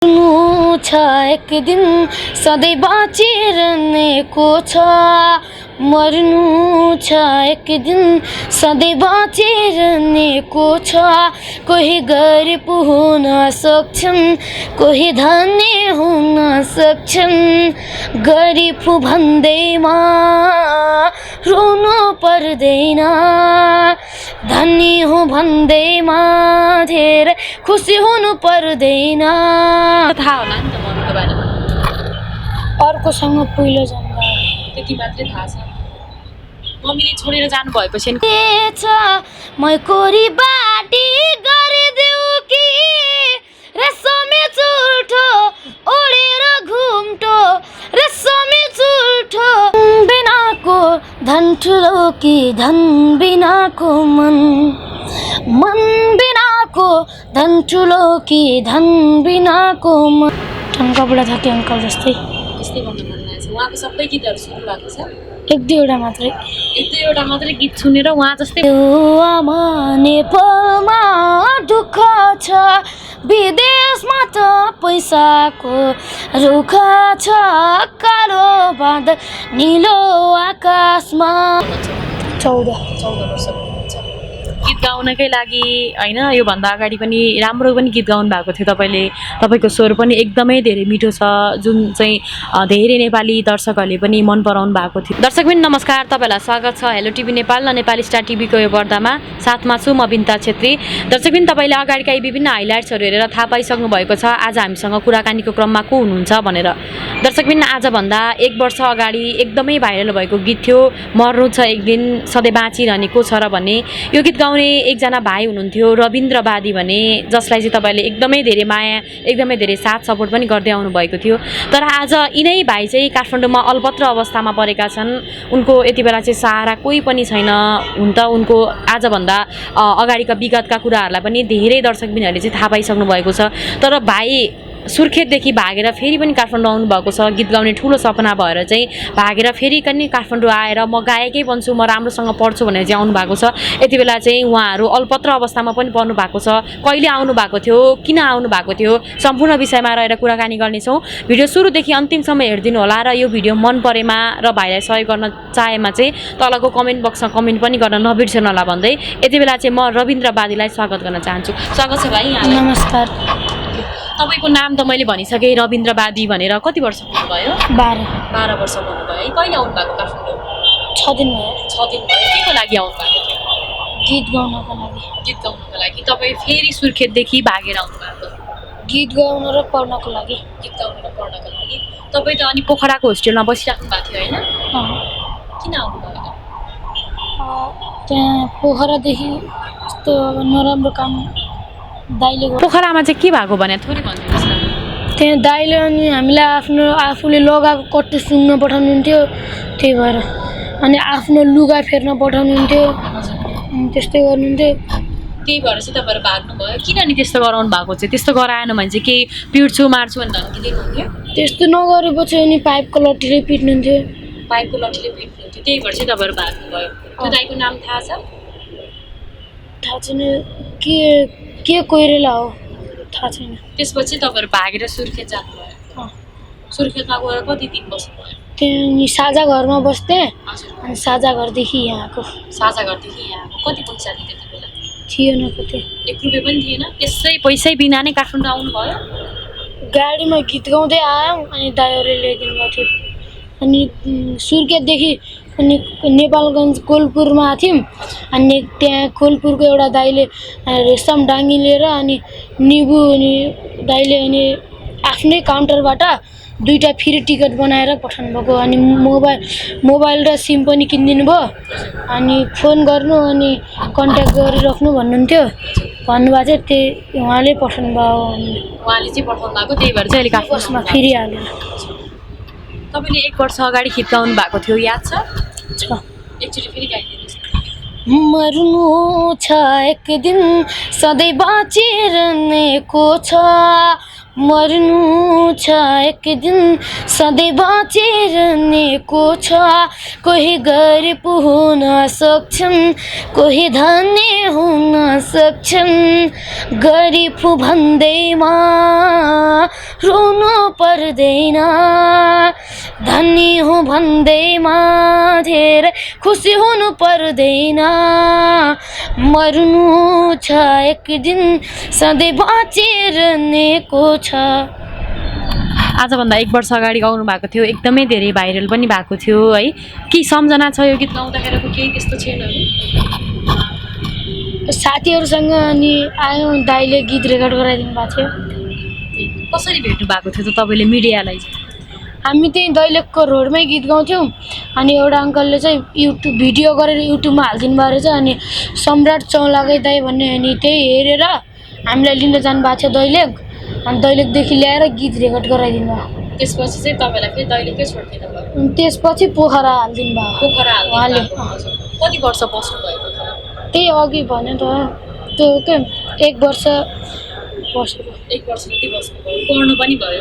छ एक दिन सधैँ बाँचिरहनेको छ मर्नु छ एक दिन सधैँ बाँचिरहनेको छ कोही गरिब हुन सक्छन् कोही धनी हुन सक्छन् गरिब भन्दैमा रुनु पर्दैन धनी हो भन्दैमा धेरै खुसी हुनु पर्दैन थाहा होला नि त मम्मीको बारेमा अर्कोसँग पहिलो जान्दा त्यति मात्रै थाहा छ मम्मीले छोडेर जानु भएपछि मै कोरी बाटी गरिदेऊ कि रेशमी चुल्ठो ओढेर घुम्टो रेशमी चुल्ठो बिनाको धन ठुलो कि धन बिनाको मन बिनाको धन ठुलो कि धन बिनाको मन टङ्कबाट थाके अङ्कल जस्तै त्यस्तै गर्नु मन लागेको छ उहाँको सबै गीतहरू सुन्नु भएको छ एक दुईवटा मात्रै गीत सुनेर उहाँ जस्तै आमा नेपालमा दुःख छ विदेशमा त पैसाको रुख छ कालो बादल निलो आकाशमा 14 वर्ष गीत गाउनकै लागि हैन यो भन्दा अगाडि पनि राम्रो पनि गीत गाउनु भएको थियो तपाईको स्वर पनि एकदमै धेरै मिठो छ जुन चाहिँ धेरै नेपाली दर्शकहरूले पनि मन पराउनु भएको थियो। दर्शक पनि नमस्कार, तपाईलाई स्वागत छ हेलो टिभी नेपाल र नेपाली स्टार टिभीको यो पर्दामा। साथमा छु म बिन्ता छेत्री। दर्शक पनि तपाईले अगाडिका विभिन्न हाइलाइट्सहरू हेरेर थाहा पाइसक्नु भएको छ आज हामीसँग कुराकानीको क्रममा को हुनुहुन्छ भनेर। दर्शक पनि आज भन्दा 1 वर्ष अगाडि एकदमै भाइरल भएको गीत थियो मर्नु छ एक दिन सधैँ बाँचिरहने को छ र भन्ने। यो गीत गाउने एकजना भाइ हुनुहुन्थ्यो रविन्द्र बादी भने, जसलाई चाहिँ तपाईले एकदमै धेरै माया एकदमै धेरै साथ सपोर्ट पनि गर्दै आउनु भएको थियो। तर आज यिनै भाइ चाहिँ काठमाडौँमा अल्पत्र अवस्थामा परेका छन्। उनको यति बेला चाहिँ सहारा कोही पनि छैन। हुन त उनको आजभन्दा अगाडिका विगतका कुराहरूलाई पनि धेरै दर्शकबिनहरूले चाहिँ थाहा पाइसक्नु भएको छ। तर भाइ सुर्खेतदेखि भागेर फेरि पनि काठमाडौँ आउनु भएको छ। गीत गाउने ठुलो सपना भएर चाहिँ भागेर फेरि पनि काठमाडौँ आएर म गायकै बन्छु म राम्रोसँग पढ्छु भनेर चाहिँ आउनु भएको छ। यति बेला चाहिँ उहाँहरू अल्पत्र अवस्थामा पनि पर्नु भएको छ। कहिले आउनु भएको थियो, किन आउनु भएको थियो, सम्पूर्ण विषयमा रहेर कुराकानी गर्नेछौँ। भिडियो सुरुदेखि अन्तिमसम्म हेरिदिनु होला र यो भिडियो मन परेमा र भाइलाई सहयोग गर्न चाहेमा चाहिँ तलको कमेन्ट बक्समा कमेन्ट पनि गर्न नबिर्सनु होला भन्दै यति बेला चाहिँ म रविन्द्र बादीलाई स्वागत गर्न चाहन्छु। स्वागत छ भाइ। नमस्कार। तपाईको नाम त मैले भनिसकेँ रविन्द्र बादी भनेर। कति वर्ष पुग्नुभयो? 12 वर्ष पुग्नुभयो। कहिले आउनु भएको काठमाडौँ? 6 दिन भयो। 6 दिन भयो। केको लागि आउनु भएको थियो? गीत गाउनको लागि। गीत गाउनको लागि। तपाईँ फेरि सुर्खेतदेखि भागेर आउनु भएको? गीत गाउन र पढ्नको लागि। गीत गाउन र पढ्नको लागि। तपाईँ त अनि पोखराको होस्टेलमा बसिराख्नु भएको थियो होइन? किन आउनु भएको? त्यहाँ पोखरादेखि यस्तो नराम्रो काम दाइले पोखरामा चाहिँ के भएको भने थोरै भनिदिनुहोस् न। त्यहाँ दाइले अनि हामीलाई आफूले लगाएको कट्टे सुन्न पठाउनुहुन्थ्यो, त्यही भएर अनि आफ्नो लुगा फेर्न पठाउनुहुन्थ्यो, अनि त्यस्तै गर्नुहुन्थ्यो। त्यही भएर चाहिँ तपाईँहरू भाग्नुभयो। किन अनि त्यस्तो गराउनु भएको चाहिँ? त्यस्तो गराएन भने चाहिँ केही पिट्छु मार्छु भनेर धम्की दिनुहुन्थ्यो? त्यस्तो नगरेपछि अनि पाइपको लट्ठीले पिट्नुहुन्थ्यो। पाइपको लट्ठीले पिट्नुहुन्थ्यो, त्यही भएर चाहिँ तपाईँहरू भाग्नुभयो। त्यो दाइको नाम थाहा छ? थाहा छैन, के कोइरेला हो थाहा छैन। त्यसपछि तपाईँहरू भागेर सुर्खेत जानुभयो? सुर्खेतमा गएर कति दिन बस्नुभयो? त्यहाँ साझा घरमा बस्थेँ, अनि साझा घरदेखि यहाँ आएको। साझा घरदेखि यहाँ आएको। कति पैसा थियो त्यति बेला? थिएन कति, 1 रुपियाँ पनि थिएन। त्यसै पैसै बिना नै काठमाडौँ आउनुभयो? गाडीमा गीत गाउँदै आयौँ अनि ड्राइभरले ल्याइदिनु भएको थियो। अनि सुर्खेतदेखि अनि नेपालगञ्ज कोलपुरमा थियौँ। अनि त्यहाँ कोलपुरको एउटा दाइले रेशम डाङ्गी लिएर अनि निबु अनि दाइले अनि आफ्नै काउन्टरबाट 2टा फ्री टिकट बनाएर पठाउनु भएको। अनि मोबाइल र सिम पनि किनिदिनु भयो। अनि फोन गर्नु अनि कन्ट्याक्ट गरिराख्नु भन्नुहुन्थ्यो, भन्नुभएको थियो। त्यही उहाँले पठाउनु भयो। उहाँले चाहिँ पठाउनु भएको, त्यही भएर चाहिँ अहिले काठमाडौँमा फेरि हालेर। तपाईँले 1 वर्ष अगाडि गीत गाउनु भएको थियो, याद छ? एकचोटि फेरि गाइदिनुहोस्। मर्नु छ एक दिन सधैँ बाँचिरहनेको छ मर्नु छ एक दिन सधैँ बाँचिरहनेको छ कोही गरिब हुन सक्छन् कोही धनी हुन सक्छन् गरिब भन्दैमा रुनु पर्दैन धनी हो भन्दैमा धेरै खुसी हुनु पर्दैन मर्नु छ एक दिन सधैँ बाँचिरहनेको छ। आजभन्दा 1 वर्ष अगाडि गाउनु भएको थियो, एकदमै धेरै भाइरल पनि भएको थियो है। के सम्झना छ यो गीत गाउँदाखेरिको? केही त्यस्तो छैन? साथीहरूसँग अनि आयो दाइले गीत रेकर्ड गराइदिनु भएको थियो। कसरी भेट्नु भएको थियो त तपाईँले मिडियालाई चाहिँ? हामी त्यही दैलेखको रोडमै गीत गाउँथ्यौँ अनि एउटा अङ्कलले चाहिँ युट्युब भिडियो गरेर युट्युबमा हालिदिनु भएको रहेछ अनि सम्राट चौलाकै दाइ भन्ने अनि त्यही हेरेर हामीलाई लिन जानुभएको थियो दैलेख अनि दैलेखदेखि ल्याएर गीत रेकर्ड गराइदिनु भयो। त्यसपछि चाहिँ तपाईँलाई फेरि दैलेखकै छोडिदिनु भयो? अनि त्यसपछि पोखरा हालिदिनु भयो। पोखरा उहाँले कति वर्ष बस्नुभएको थियो? त्यही अघि भन्यो त त्यो के 1 वर्ष बसेको। 1 वर्ष जति बस्नुभयो, पढ्नु पनि भयो।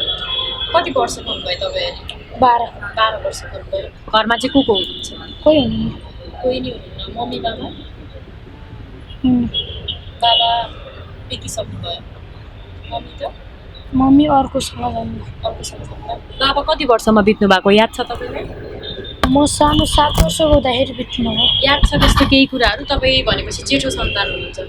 कति वर्ष हुनुभयो तपाईँ? 12 वर्ष हुनुभयो। घरमा चाहिँ को हुनुहुन्छ? कोही हुनुहुन्न। कोही नि हुनुहुन्न। मम्मी बाबा? बाबा बितिसक्नुभयो। मम्मी त? मम्मी अर्कोसँग जानु। बाबा कति वर्षमा बित्नु भएको याद छ तपाईँलाई? म सानो 7 वर्षको हुँदाखेरि बित्नु भयो। याद छ त्यस्तो केही कुराहरू? तपाईँ भनेपछि जेठो सन्तान हुनुहुन्छ,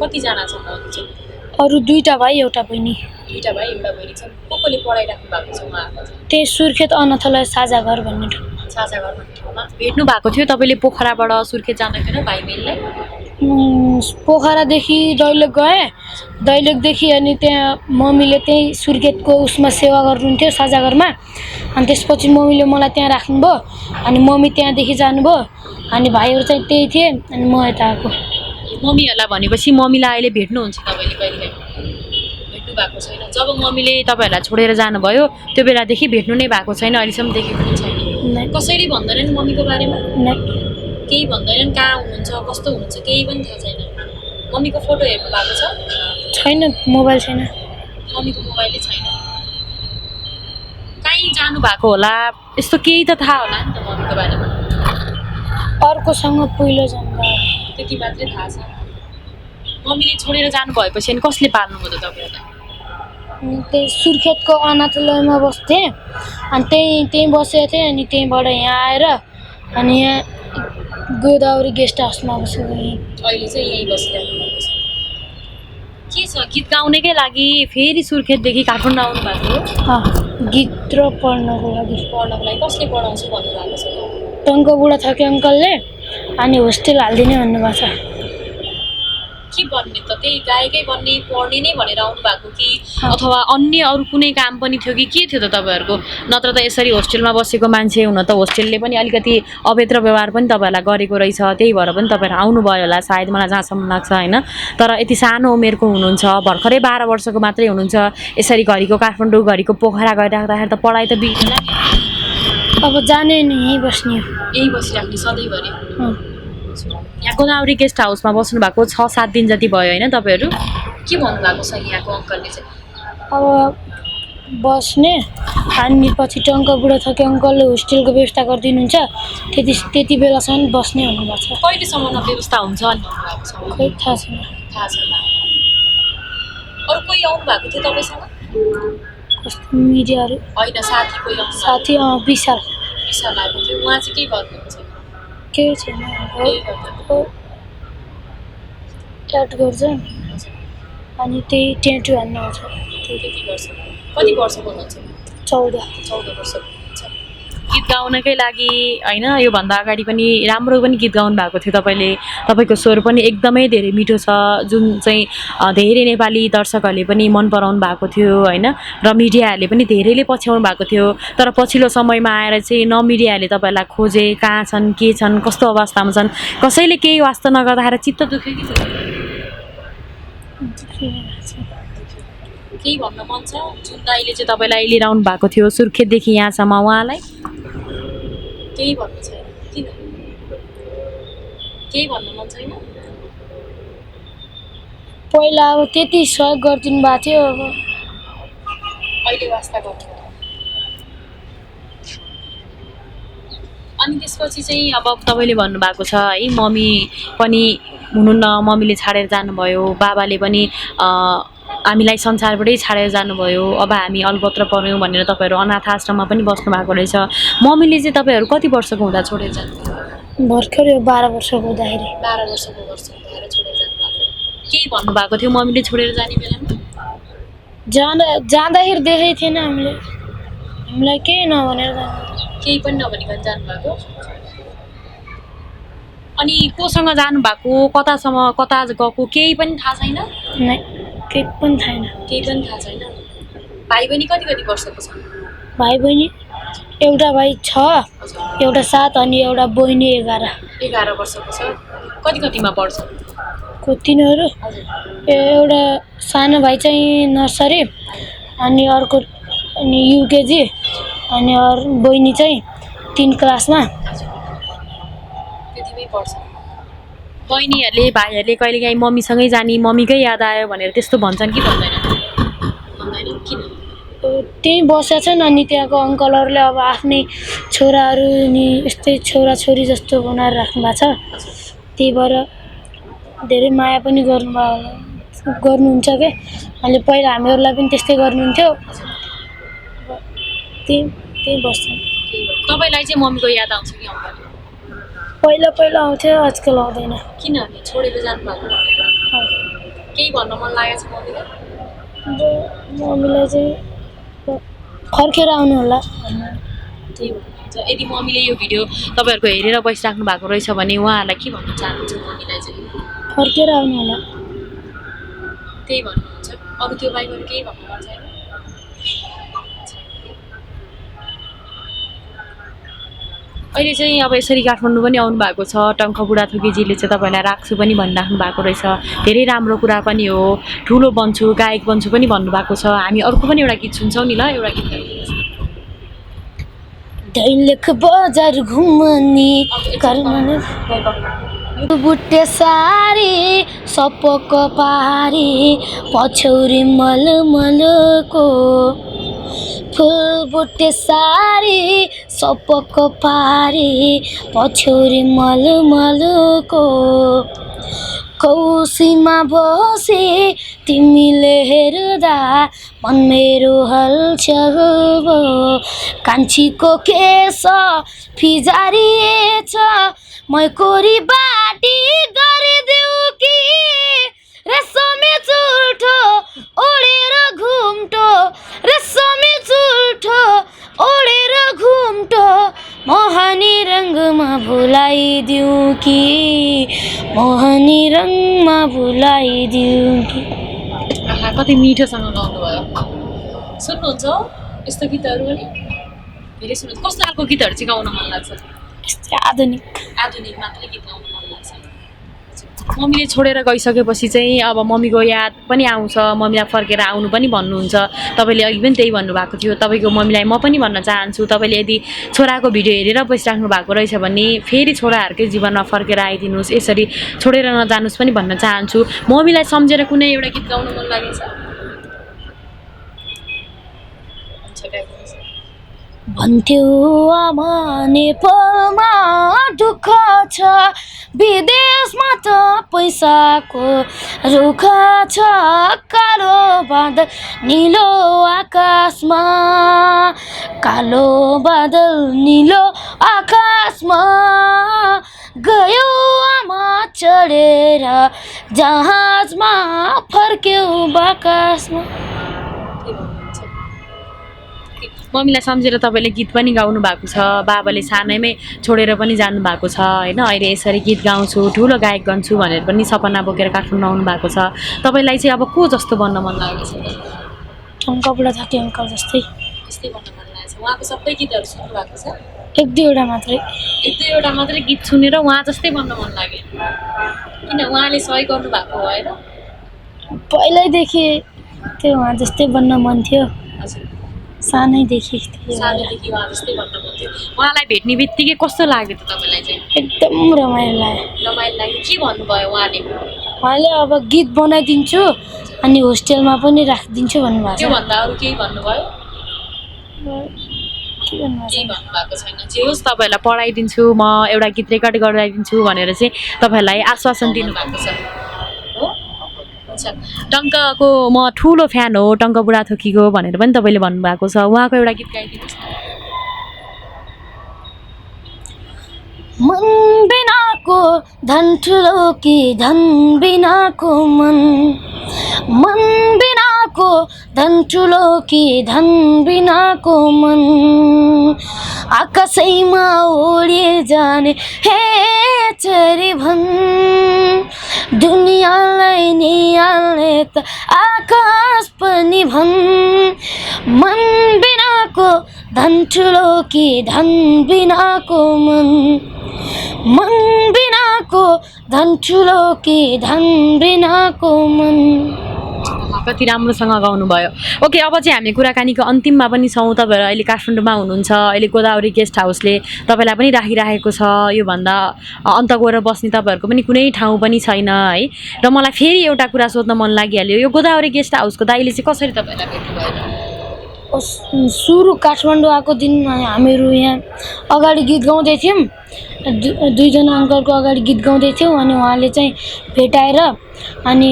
कतिजना छन् अरू चाहिँ? अरू 2टा भाइ एउटा बहिनी। 2टा भाइ एउटा बहिनी छन्। को पढाइराख्नु भएको छ उहाँहरूको चाहिँ? त्यही सुर्खेत अनाथालय साझा घर भन्ने ठाउँ। साझा घर भन्ने ठाउँमा भेट्नु भएको थियो तपाईँले पोखराबाट सुर्खेत जाँदाखेरि भाइ बहिनीलाई? पोखरादेखि दैलेख गएँ, दैलेखदेखि अनि त्यहाँ मम्मीले त्यही सुर्खेतको उसमा सेवा गर्नुहुन्थ्यो साझा घरमा अनि त्यसपछि मम्मीले मलाई त्यहाँ राख्नुभयो अनि मम्मी त्यहाँदेखि जानुभयो अनि भाइहरू चाहिँ त्यही थिए अनि म यता आएको। मम्मीहरूलाई भनेपछि मम्मीलाई अहिले भेट्नुहुन्छ तपाईँले कहिलेकाहीँ? भेट्नु भएको छैन। जब मम्मीले तपाईँहरूलाई छोडेर जानुभयो त्यो बेलादेखि भेट्नु नै भएको छैन, अहिलेसम्म देखेको पनि छैन? कसैले भन्दैनन् मम्मीको बारेमा? केही भन्दैनन्? कहाँ हुनुहुन्छ, कस्तो हुनुहुन्छ, केही पनि थाहा छैन? मम्मीको फोटो हेर्नु भएको छ? छैन, मोबाइल छैन। मम्मीको मोबाइलै छैन। कहीँ जानु भएको होला यस्तो केही त थाहा होला नि त मम्मीको बारेमा? अर्कोसँग पहिलो जानुभयो, त्यति मात्रै थाहा छ। मम्मीले छोडेर जानु भएपछि अनि कसले पाल्नुभयो त तपाईँहरूलाई? त्यही सुर्खेतको अनाथालयमा बस्थेँ अनि त्यहीँ बसेको थिएँ अनि त्यहीँबाट यहाँ आएर अनि यहाँ गोदावरी गेस्ट हाउसमा बसेको। अहिले चाहिँ यहीँ बसिराख्नु भएको छ। के छ गीत गाउनेकै लागि फेरि सुर्खेतदेखि काठमाडौँ आउनु भएको हो? गीत र पढ्नको लागि। पढ्नको लागि कसले पढाउँछु भन्नुभएको छ? टङ्क बुढा थके अङ्कलले अनि होस्टेल हालिदिने भन्नुभएको छ। के बन्ने त? त्यही गायकै बन्ने पढ्ने नै भनेर आउनु भएको कि अथवा अन्य अरू कुनै काम पनि थियो कि के थियो त तपाईँहरूको? नत्र त यसरी होस्टेलमा बसेको मान्छे हुन त होस्टेलले पनि अलिकति अभद्र व्यवहार पनि तपाईँहरूलाई गरेको रहेछ, त्यही भएर पनि तपाईँहरू आउनुभयो होला सायद, मलाई जहाँसम्म लाग्छ होइन। तर यति सानो उमेरको हुनुहुन्छ, भर्खरै 12 वर्षको मात्रै हुनुहुन्छ, यसरी घरिको काठमाडौँ घरिको पोखरा गइराख्दाखेरि त पढाइ त बिग्रिला नि? अब जाने नि यहीँ बस्ने हो। यहीँ बसिराख्ने सधैँभरि? यहाँ गोदावरी गेस्ट हाउसमा बस्नु भएको 6-7 दिन जति भयो होइन तपाईँहरू? के भन्नुभएको छ यहाँको अङ्कलले चाहिँ? अब बस्ने अनि पछि टङ्क बुढा थके अङ्कलले होस्टेलको व्यवस्था गरिदिनुहुन्छ, त्यति बेलासम्म बस्ने भन्नुभएको छ। कहिलेसम्म व्यवस्था हुन्छ अनि भन्नुभएको छ? खोइ थाहा छैन। थाहा छैन। अरू कोही आउनु भएको थियो तपाईँसँग? कस्तो मिडियाहरू? होइन, साथी कोही आउनु? साथी विशाल आएको थियो। उहाँ चाहिँ के गर्नुहुन्छ? केही छैन, एड गर्छ अनि त्यही ट्याटु हान्नु आउँछ। त्यति गर्छ। कति वर्षको हुनुहुन्छ? 14 वर्षको हुनुहुन्छ। गीत गाउनकै लागि होइन, योभन्दा अगाडि पनि राम्रो पनि गीत गाउनु भएको थियो तपाईँले, तपाईँको स्वर पनि एकदमै धेरै मिठो छ, जुन चाहिँ धेरै नेपाली दर्शकहरूले पनि मन पराउनु भएको थियो होइन, र मिडियाहरूले पनि धेरैले पछ्याउनु भएको थियो। तर पछिल्लो समयमा आएर चाहिँ न मिडियाहरूले तपाईँलाई खोजे, कहाँ छन्, के छन्, कस्तो अवस्थामा छन्, कसैले केही वास्ता नगर्दाखेरि चित्त दुख्यो कि केही भन्न मन छ? जुन दाइले चाहिँ तपाईँलाई लिइरहनु भएको थियो सुर्खेतदेखि यहाँसम्म, उहाँलाई केही भन्नु छैन? किन केही भन्न मन छैन? पहिला अब त्यति सहयोग गरिदिनु भएको थियो, अब अहिले वास्ता गर्नु। अनि त्यसपछि चाहिँ अब तपाईँले भन्नुभएको छ है मम्मी पनि हुनुहुन्न, मम्मीले छाडेर जानुभयो, बाबाले पनि हामीलाई संसारबाटै छाडेर जानुभयो, अब हामी अलपत्र पर्यौँ भनेर तपाईँहरू अनाथ आश्रममा पनि बस्नु भएको रहेछ। मम्मीले चाहिँ तपाईँहरू कति वर्षको हुँदा छोडेर जानुभयो? भर्खर यो 12 वर्षको हुँदाखेरि। 12 वर्षको हुँदा छोडेर जानुभएको। केही भन्नुभएको थियो मम्मीले छोडेर जाने बेलामा? जाँदाखेरि देखेको थिएन हामीलाई केही नभनेर केही पनि नभनिकन जानुभएको। अनि कोसँग जानुभएको, कतासम्म, कता गएको केही पनि थाहा छैन? केही पनि थाहा छैन। भाइ बहिनी कति वर्षको छ? भाइ बहिनी एउटा भाइ 6, एउटा 7 अनि एउटा बहिनी 11 वर्षको छ। कतिमा पढ्छ? तिनीहरू एउटा सानो भाइ चाहिँ नर्सरी अनि अर्को युकेजी अनि बहिनी चाहिँ 3 क्लासमा। त्यतिमै पढ्छ। बहिनीहरूले भाइहरूले कहिलेकाहीँ मम्मीसँगै जाने, मम्मीकै याद आयो भनेर त्यस्तो भन्छन् कि भन्दैनन्? किन? त्यहीँ बसेका छन् अनि त्यहाँको अङ्कलहरूले अब आफ्नै छोराहरू नि यस्तै छोराछोरी जस्तो बनाएर राख्नु भएको छ। त्यही भएर धेरै माया पनि गर्नुहुन्छ क्या। अहिले पहिला हामीहरूलाई पनि त्यस्तै गर्नुहुन्थ्यो। त्यही बस्छन्। तपाईँलाई चाहिँ मम्मीको याद आउँछ कि आउँदैन? पहिला आउँथ्यो, आजकल आउँदैन। किनभने छोडेर जानुभएको? केही भन्न मन लागेको छ मम्मीलाई? मम्मीलाई चाहिँ फर्केर आउनु होला। त्यही भन्नुहुन्छ। यदि मम्मीले यो भिडियो तपाईँहरूको हेरेर बसिराख्नु भएको रहेछ भने उहाँहरूलाई के भन्न चाहनुहुन्छ मम्मीलाई चाहिँ? फर्केर आउनु होला। त्यही भन्नुहुन्छ। अरू त्यो बाहेक अरू केही भन्नु मन छैन? अहिले चाहिँ अब यसरी काठमाडौँ पनि आउनु भएको छ। टङ्क बुढाथोकीजीले चाहिँ तपाईँलाई राख्छु पनि भनिराख्नु भएको रहेछ। धेरै राम्रो कुरा पनि हो। ठुलो बन्छु, गायक बन्छु पनि भन्नुभएको छ। हामी अर्को पनि एउटा गीत सुन्छौँ नि ल, एउटा गीत दैलेख बजार घुम्ने बुट्टे सारी सपक पारी पछौरी मलमलको फुल बुट्टे सारी सपक पारी पछौरी मलमलको कौसीमा बसे तिमीले हेर्दा मन मेरो हलचल भयो। कान्छीको केस फिजारिएछ मै कोरी बाटी गरिदेऊ कि रेशमी चुल्ठो ओढेर घुम्टो रेशमी चुल्ठो ओढेर घुम्टो मोहनी रङमा भुलाइदिऊ कि मोहनी रङमा भुलाइदिऊ कि। कति मिठोसँग गाउनुभयो। सुन्नुहुन्छ यस्तो गीतहरू पनि? धेरै सुन्नुहुन्छ। कस्तो खालको गीतहरू चाहिँ गाउन मन लाग्छ? आधुनिक मात्रै गीत गाउन मन लाग्छ। मम्मीले छोडेर गइसकेपछि चाहिँ अब मम्मीको याद पनि आउँछ, मम्मीलाई फर्केर आउनु पनि भन्नुहुन्छ। तपाईँले अघि पनि त्यही भन्नुभएको थियो। तपाईँको मम्मीलाई म पनि भन्न चाहन्छु, तपाईँले यदि छोराको भिडियो हेरेर बसिराख्नु भएको रहेछ भने फेरि छोराहरूकै जीवनमा फर्केर आइदिनुहोस्, यसरी छोडेर नजानुहोस् पनि भन्न चाहन्छु। मम्मीलाई सम्झेर कुनै एउटा गीत गाउन मन लागेछ? भन्थ्यो आमा नेपालमा दुःख छ, विदेशमा त पैसाको रुख छ। कालो बादल निलो आकाशमा, कालो बादल निलो आकाशमा गयो आमा चढेर जहाजमा फर्क्यौ बाकासमा। मम्मीलाई सम्झेर तपाईँले गीत पनि गाउनु भएको छ। बाबाले सानैमै छोडेर पनि जानुभएको छ होइन। अहिले यसरी गीत गाउँछु, ठुलो गायक बन्छु भनेर पनि सपना बोकेर काठमाडौँ आउनु भएको छ। तपाईँलाई चाहिँ अब को जस्तो बन्न मन लागेको छ? टङ्क बुढाथोकी अङ्कल जस्तै बन्न मन लागेको छ। उहाँको सबै गीतहरू सुन्नु भएको छ? 1-2 मात्रै। 1-2 मात्रै गीत सुनेर उहाँ जस्तै बन्न मन लाग्यो? किन उहाँले सहयोग गर्नुभएको भएर? पहिल्यैदेखि त्यो उहाँ जस्तै बन्न मन थियो। हजुर, सानैदेखि उहाँ जस्तै बन्न मन थियो। उहाँलाई भेट्ने बित्तिकै कस्तो लाग्यो त तपाईँलाई चाहिँ? एकदम रमाइलो लाग्यो। के भन्नुभयो उहाँले? अब गीत बनाइदिन्छु अनि होस्टेलमा पनि राखिदिन्छु भन्नुभएको छ। त्योभन्दा अरू केही भन्नुभयो? के भन्नुभएको केही भन्नुभएको छैन। जे होस् तपाईँहरूलाई पढाइदिन्छु म, एउटा गीत रेकर्ड गराइदिन्छु भनेर चाहिँ तपाईँहरूलाई आश्वासन दिनुभएको छ हो? अच्छा, टङ्कको म ठुलो फ्यान हो, टङ्क बुढाथोकीको भनेर पनि तपाईँले भन्नुभएको छ। उहाँको एउटा गीत गाइदिनुहोस् न। मन बिनाको धन ठुलो कि धन बिनाको मन, मन बिनाको धन ठुलो कि धन बिनाको मन, आकाशैमा उडे जाने हे चरी भन, दुनियाँलाई निहाल्ने त आकाश पनि भन, मन बिनाको धन ठुलो कि धन बिनाको मन, मन बिनाको धन ठुलो कि धन बिनाको मन। कति राम्रोसँग गाउनुभयो। ओके, अब चाहिँ हामी कुराकानीको अन्तिममा पनि छौँ। तपाईँहरू अहिले काठमाडौँमा हुनुहुन्छ, अहिले गोदावरी गेस्ट हाउसले तपाईँलाई पनि राखिराखेको छ। योभन्दा अन्त गएर बस्ने तपाईँहरूको पनि कुनै ठाउँ पनि छैन है। र मलाई फेरि एउटा कुरा सोध्न मन लागिहाल्यो, यो गोदावरी गेस्ट हाउसको दाइले चाहिँ कसरी तपाईँलाई भेट्नुभयो? सुरु काठमाडौँ आएको दिन हामीहरू यहाँ अगाडि गीत गाउँदै थियौँ, दुईजना अङ्कलको अगाडि गीत गाउँदै थियौँ। अनि उहाँले चाहिँ भेटाएर अनि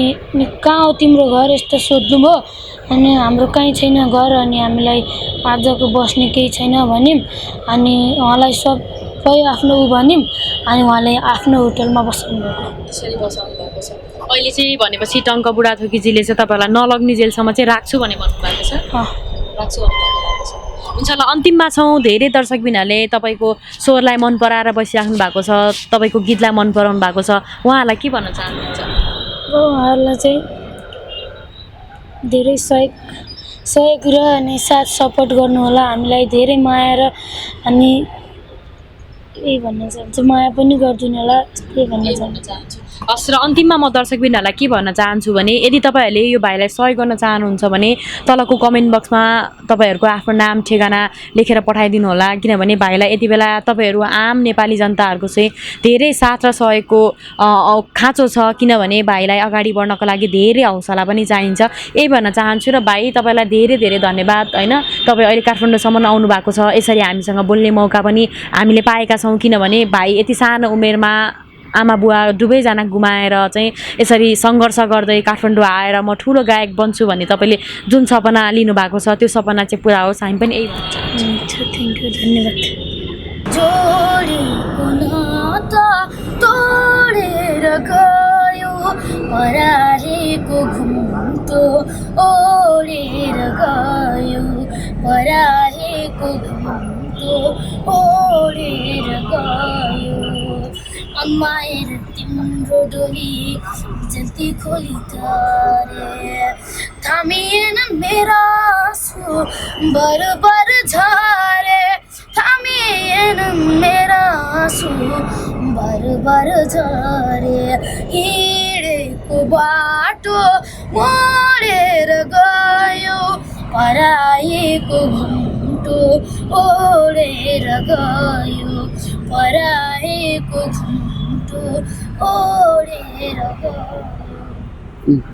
कहाँ हो तिम्रो घर यस्तो सोध्नुभयो। अनि हाम्रो कहीँ छैन घर, अनि हामीलाई आजको बस्ने केही छैन भन्यौँ। अनि उहाँलाई सबै आफ्नो भन्यौँ, अनि उहाँले आफ्नो होटलमा बस्नुभएको। त्यसरी बसाउनु भएको छ। अहिले चाहिँ भनेपछि टङ्क बुढाथोकीजीले चाहिँ तपाईँहरूलाई नलग्ने जेलसम्म चाहिँ राख्छु भने भन्नुभएको छ। राख्छु भन्नुभएको छ। हुन्छ ल, अन्तिममा छौँ। धेरै दर्शकबिनहरूले तपाईँको स्वरलाई मन पराएर बसिराख्नु भएको छ, तपाईँको गीतलाई मन पराउनु भएको छ। उहाँहरूलाई के भन्न चाहनुहुन्छ? उहाँहरूलाई चाहिँ धेरै सहयोग र अनि साथ सपोर्ट गर्नुहोला। हामीलाई धेरै माया र अनि यही भन्न चाहन्छु, माया पनि गरिदिनु होला, के भन्न चाहन्छु। हस्, र अन्तिममा म दर्शकबिनहरूलाई के भन्न चाहन्छु भने यदि तपाईँहरूले यो भाइलाई सहयोग गर्न चाहनुहुन्छ भने तलको कमेन्ट बक्समा तपाईँहरूको आफ्नो नाम ठेगाना लेखेर पठाइदिनु होला। किनभने भाइलाई यति बेला तपाईँहरू आम नेपाली जनताहरूको चाहिँ धेरै साथ र सहयोगको खाँचो छ। किनभने भाइलाई अगाडि बढ्नको लागि धेरै हौसला पनि चाहिन्छ, यही भन्न चाहन्छु। र भाइ तपाईँलाई धेरै धेरै धन्यवाद होइन, तपाईँ अहिले काठमाडौँसम्म आउनु भएको छ, यसरी हामीसँग बोल्ने मौका पनि हामीले पाएका छौँ। किनभने भाइ यति सानो उमेरमा आमा बुवा दुवैजना गुमाएर चाहिँ यसरी सङ्घर्ष गर्दै काठमाडौँ आएर म ठुलो गायक बन्छु भन्ने तपाईँले जुन सपना लिनुभएको छ त्यो सपना चाहिँ पुरा होस्, हामी पनि यही भन्छ। थ्याङ्क यू, धन्यवाद। जोडेको नाता तोडेर गयो, पराहेको घुम्टो ओडेर गयो, पराहेको घुम्टो ओडेर गयो, अमाएर तिम्रो डोली जल्ती खोली तारे, थामिएन मेरा आँसु बरबर झरे, थामिएन मेरा आँसु बरबर झरे, हिँडेको बाटो मोडेर गयो, पराएको घुम्टो ओडेर गयो, पराएको घुम्टो ओडेर गयो।